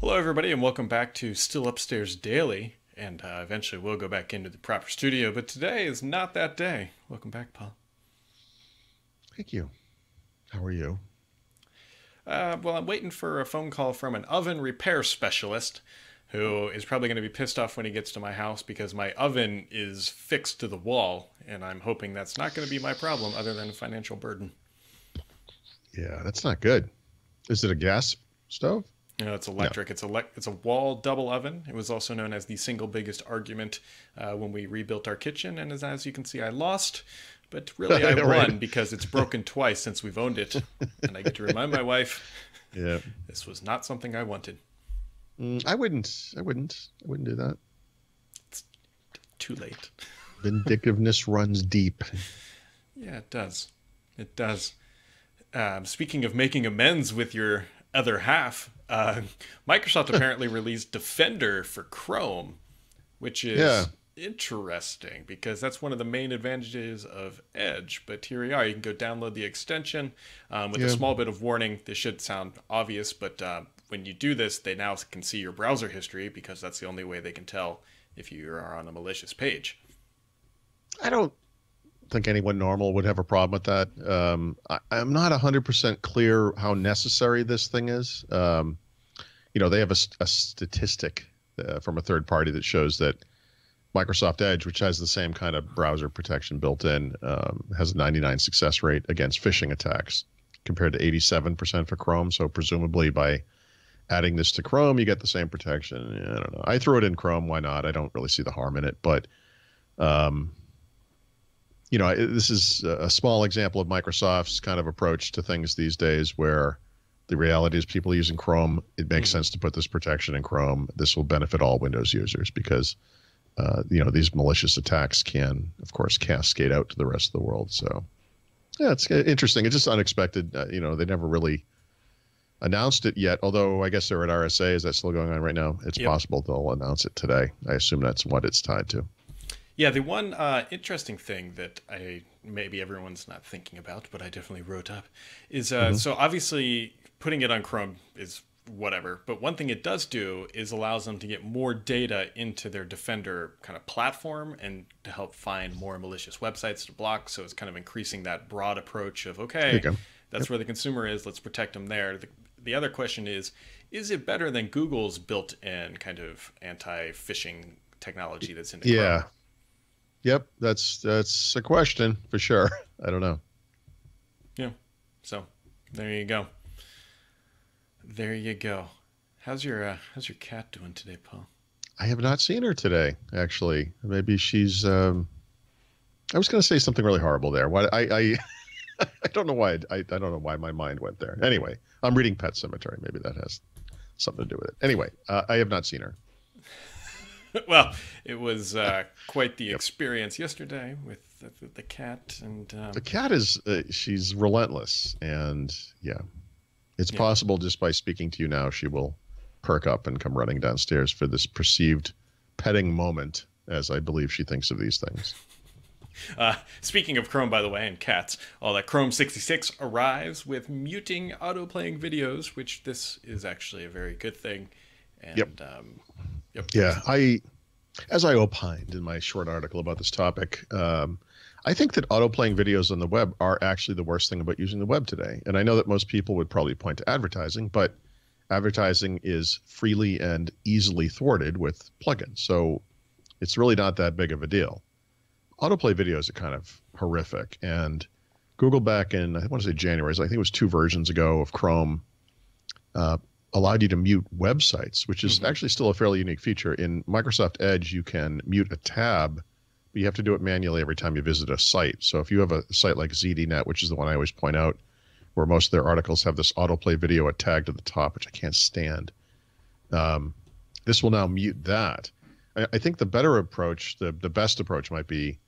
Hello, everybody, and welcome back to Still Upstairs Daily. And eventually we'll go back into the proper studio, but today is not that day. Welcome back, Paul. Thank you. How are you? Well, I'm waiting for a phone call from an oven repair specialist who is probably going to be pissed off when he gets to my house because my oven is fixed to the wall, and I'm hoping that's not going to be my problem other than a financial burden. Yeah, that's not good. Is it a gas stove? You know, it's No. electric. It's a wall double oven. It was also known as the single biggest argument when we rebuilt our kitchen. And as you can see, I lost, but really I Right. won because it's broken twice since we've owned it. And I get to remind my wife Yeah. this was not something I wanted. I wouldn't do that. It's too late. Vindictiveness runs deep. Yeah, it does. It does. Speaking of making amends with your other half, Microsoft apparently released Defender for Chrome, which Yeah. is interesting because that's one of the main advantages of Edge. But here we are. You can go download the extension with a Yeah. small bit of warning. This should sound obvious, but when you do this, they now can see your browser history because that's the only way they can tell if you are on a malicious page. I don't think anyone normal would have a problem with that. I'm not 100% clear how necessary this thing is. They have a statistic from a third party that shows that Microsoft Edge, which has the same kind of browser protection built in, has a 99 success rate against phishing attacks compared to 87% for Chrome. So presumably by adding this to Chrome, you get the same protection. I don't know. I threw it in Chrome. Why not? I don't really see the harm in it. But, this is a small example of Microsoft's kind of approach to things these days where the reality is people using Chrome, it makes sense to put this protection in Chrome. This will benefit all Windows users because these malicious attacks can, of course, cascade out to the rest of the world. So, yeah, it's interesting. It's just unexpected. They never really announced it yet, although I guess they're at RSA. Is that still going on right now? It's Yep. possible they'll announce it today. I assume that's what it's tied to. Yeah, the one interesting thing that maybe everyone's not thinking about, but I definitely wrote up, is so obviously putting it on Chrome is whatever, but one thing it does do is allows them to get more data into their Defender kind of platform and to help find more malicious websites to block. So it's kind of increasing that broad approach of, There you okay, go. that's where the consumer is, let's protect them there. The other question is it better than Google's built-in kind of anti-phishing technology that's in the Yeah. Chrome? Yep. That's a question for sure. I don't know. Yeah. So there you go. There you go. How's your cat doing today, Paul? I have not seen her today, actually. Maybe she's. I was going to say something really horrible there. Why I I don't know why I don't know why my mind went there. Anyway, I'm reading Pet Cemetery. Maybe that has something to do with it. Anyway, I have not seen her. Well, it was quite the experience yesterday with the cat, and The cat is she's relentless, and yeah, it's yeah. possible just by speaking to you now, she will perk up and come running downstairs for this perceived petting moment, as I believe she thinks of these things. Speaking of Chrome, by the way, and cats, all that Chrome 66 arrives with muting auto-playing videos, which this is actually a very good thing. And, Yep. Yep. Yeah, as I opined in my short article about this topic, I think that auto-playing videos on the web are actually the worst thing about using the web today. And I know that most people would probably point to advertising, but advertising is freely and easily thwarted with plugins. So it's really not that big of a deal. Autoplay videos are kind of horrific. And Google back in, I want to say January, I think it was 2 versions ago of Chrome, allowed you to mute websites, which is actually still a fairly unique feature. In Microsoft Edge, you can mute a tab, but you have to do it manually every time you visit a site. So if you have a site like ZDNet, which is the one I always point out, where most of their articles have this autoplay video tagged at the top, which I can't stand, this will now mute that. I think the better approach, the best approach might be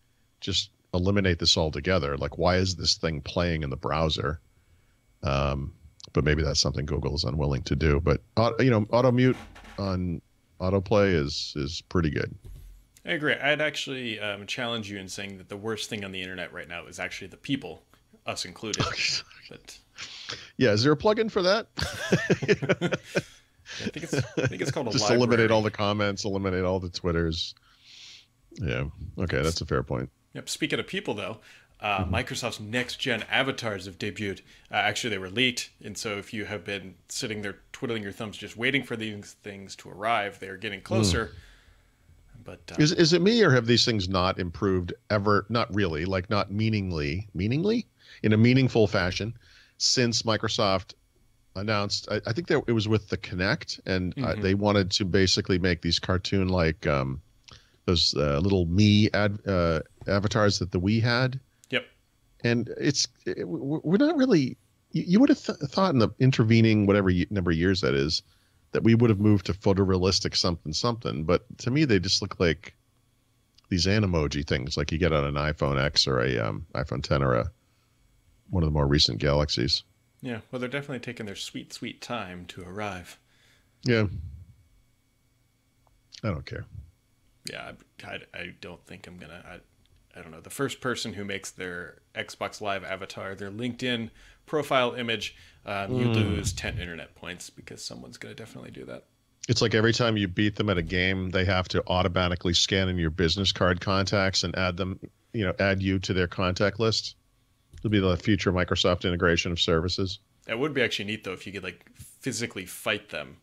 just eliminate this altogether. Like, why is this thing playing in the browser? But maybe that's something Google is unwilling to do. But auto mute on autoplay is pretty good. I agree. I'd actually challenge you in saying that the worst thing on the internet right now is actually the people, us included. But Yeah, is there a plugin for that? I think it's called a Just library. eliminate all the comments, eliminate all the Twitters. Yeah. Okay, that's a fair point. Yep. Speaking of people, though, Microsoft's next-gen avatars have debuted. Actually, they were leaked, and so if you have been sitting there twiddling your thumbs just waiting for these things to arrive, they are getting closer. But is it me, or have these things not improved ever? Not really, like not meaningfully in a meaningful fashion since Microsoft announced. I think that it was with the Kinect, and they wanted to basically make these cartoon-like those little Me avatars that the Wii had. Yep. And we're not really. You would have thought in the intervening whatever number of years that is, that we would have moved to photorealistic something. But to me, they just look like these Animoji things, like you get on an iPhone X or a iPhone 10 or one of the more recent Galaxies. Yeah, well, they're definitely taking their sweet, sweet time to arrive. Yeah. I don't care. Yeah, I don't think I'm gonna. I don't know. The first person who makes their Xbox Live avatar their LinkedIn profile image, you lose 10 internet points because someone's gonna definitely do that. It's like every time you beat them at a game, they have to automatically scan in your business card contacts and add them, add you to their contact list. It'll be the future Microsoft integration of services. That would be actually neat, though, if you could like physically fight them.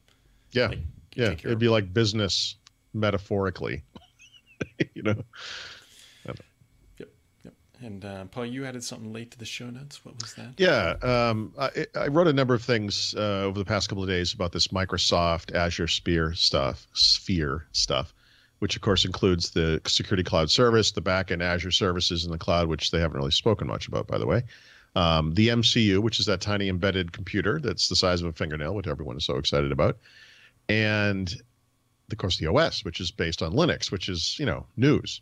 Yeah, it'd be like business metaphorically. Yep. And Paul, you added something late to the show notes. What was that? Yeah, I wrote a number of things over the past couple of days about this Microsoft Azure Sphere stuff, which of course includes the Security Cloud Service, the backend Azure services in the cloud, which they haven't really spoken much about, by the way. The MCU, which is that tiny embedded computer that's the size of a fingernail, which everyone is so excited about, and of course the OS, which is based on Linux, which is news.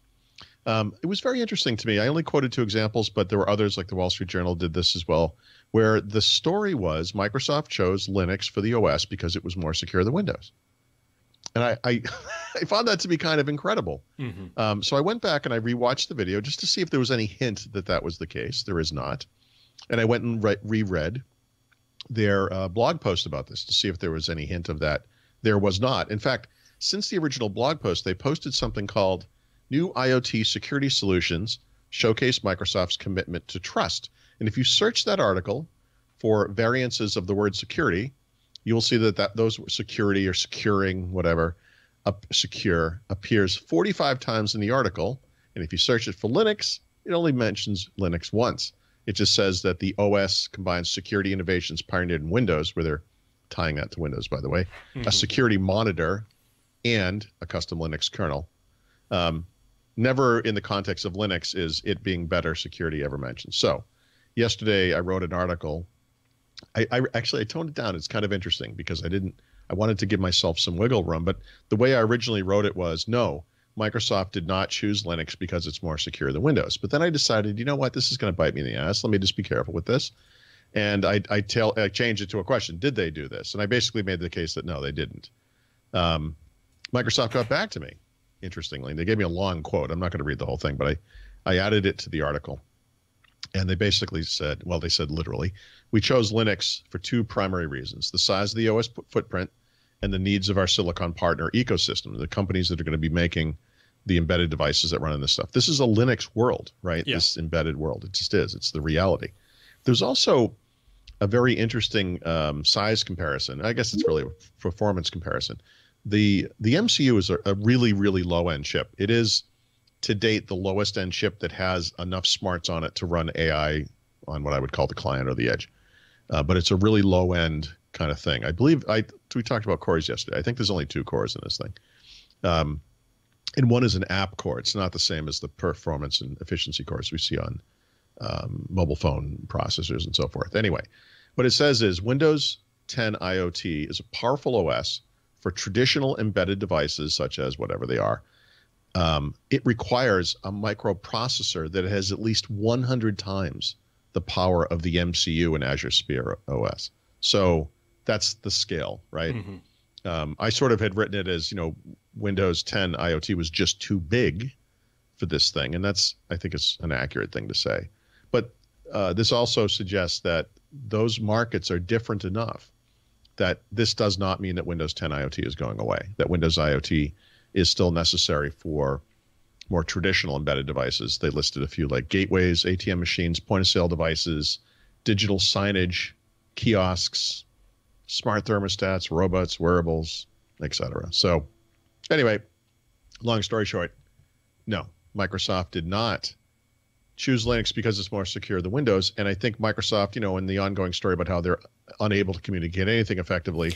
It was very interesting to me. I only quoted 2 examples, but there were others, like the Wall Street Journal did this as well, where the story was Microsoft chose Linux for the OS because it was more secure than Windows. And I I found that to be kind of incredible. So I went back and I rewatched the video just to see if there was any hint that that was the case. There is not. And I went and reread their blog post about this to see if there was any hint of that. There was not. In fact, since the original blog post, they posted something called New IoT Security Solutions Showcase Microsoft's Commitment to Trust. And if you search that article for variances of the word security, you will see that those security or securing, whatever, secure appears 45 times in the article. And if you search it for Linux, it only mentions Linux once. It just says that the OS combines security innovations pioneered in Windows, where they're tying that to Windows, by the way, a security monitor, and a custom Linux kernel. Never in the context of Linux is it being better security ever mentioned. So yesterday I wrote an article. I actually toned it down. It's kind of interesting because I wanted to give myself some wiggle room, but the way I originally wrote it was, no, Microsoft did not choose Linux because it's more secure than Windows. But then I decided, you know what, this is going to bite me in the ass. Let me just be careful with this. And I changed it to a question. Did they do this? And I basically made the case that no, they didn't. Microsoft got back to me, interestingly. They gave me a long quote. I'm not going to read the whole thing, but I added it to the article. And they basically said, well, they said literally, we chose Linux for 2 primary reasons: the size of the OS footprint and the needs of our Silicon partner ecosystem, the companies that are going to be making the embedded devices that run in this stuff. This is a Linux world, right? Yeah. This embedded world. It just is. It's the reality. There's also a very interesting size comparison. I guess it's really a performance comparison. The MCU is a really, really low-end chip. It is, to date, the lowest-end chip that has enough smarts on it to run AI on what I would call the client or the edge. But it's a really low-end kind of thing. I believe we talked about cores yesterday. I think there's only 2 cores in this thing. And one is an app core. It's not the same as the performance and efficiency cores we see on mobile phone processors and so forth. Anyway, what it says is Windows 10 IoT is a powerful OS for traditional embedded devices, such as whatever they are. It requires a microprocessor that has at least 100 times the power of the MCU in Azure Sphere OS. So that's the scale, right? I sort of had written it as, Windows 10 IoT was just too big for this thing. And I think it's an accurate thing to say. But this also suggests that those markets are different enough that this does not mean that Windows 10 IoT is going away, that Windows IoT is still necessary for more traditional embedded devices. They listed a few like gateways, ATM machines, point-of-sale devices, digital signage, kiosks, smart thermostats, robots, wearables, etc. So anyway, long story short, no, Microsoft did not choose Linux because it's more secure than Windows. And I think Microsoft, in the ongoing story about how they're unable to communicate anything effectively,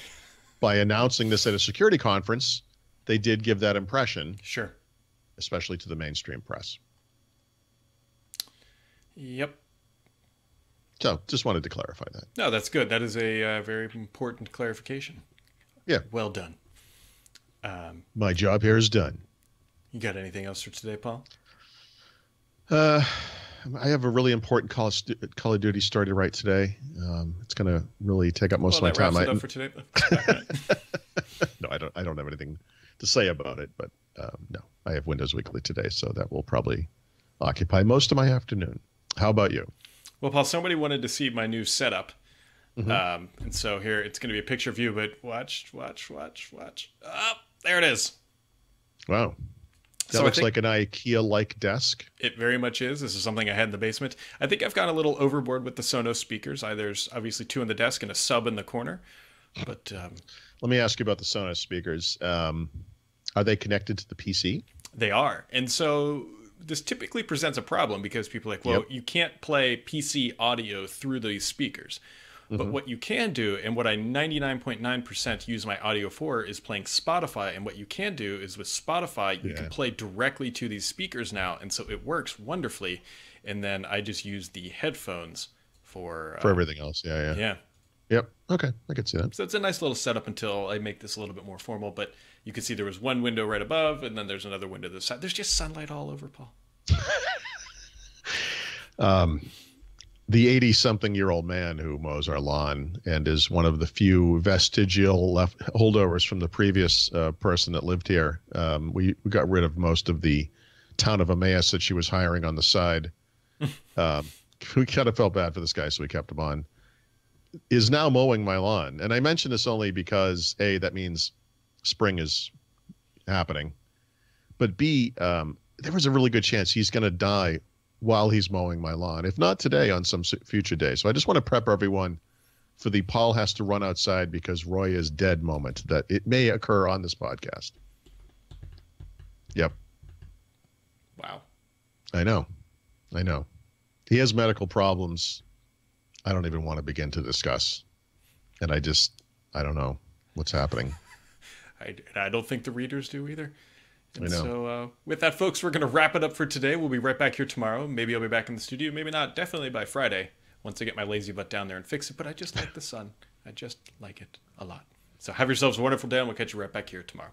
by announcing this at a security conference, they did give that impression. Sure. Especially to the mainstream press. Yep. So just wanted to clarify that. No, that's good. That is a very important clarification. Yeah. Well done. My job here is done. You got anything else for today, Paul? I have a really important Call of Duty story to write today. It's going to really take up most of my time. That wraps it up for today. No, I don't have anything to say about it, but no, I have Windows Weekly today, so that will probably occupy most of my afternoon. How about you? Well, Paul, somebody wanted to see my new setup. And so here, it's going to be a picture view, but watch. Oh, there it is. Wow. That looks like an IKEA-like desk. It very much is. This is something I had in the basement. I think I've gone a little overboard with the Sonos speakers. There's obviously 2 on the desk and a sub in the corner. But let me ask you about the Sonos speakers. Are they connected to the PC? They are. And so this typically presents a problem because people are like, well, you can't play PC audio through these speakers. But what you can do, and what I 99.9% use my audio for, is playing Spotify. And what you can do is with Spotify, you can play directly to these speakers now. And so it works wonderfully. And then I just use the headphones for everything else. Yeah. Yep. Okay. I can see that. So it's a nice little setup until I make this a little bit more formal. But you can see there was one window right above, and then there's another window to the side. There's just sunlight all over, Paul. The 80-something-year-old man who mows our lawn and is one of the few vestigial holdovers from the previous person that lived here. We got rid of most of the town of Emmaus that she was hiring on the side. We kind of felt bad for this guy, so we kept him on. Is now mowing my lawn. And I mention this only because, A, that means spring is happening. But B, there was a really good chance he's going to die while he's mowing my lawn, if not today, on some future day. So I just want to prep everyone for the Paul has to run outside because Roy is dead moment that it may occur on this podcast. Yep. Wow. I know. He has medical problems I don't even want to begin to discuss. And I don't know what's happening. I don't think the readers do either. And I know. So with that, folks, we're going to wrap it up for today. We'll be right back here tomorrow. Maybe I'll be back in the studio. Maybe not. Definitely by Friday, once I get my lazy butt down there and fix it. But I just like the sun. I just like it a lot. So have yourselves a wonderful day, and we'll catch you right back here tomorrow.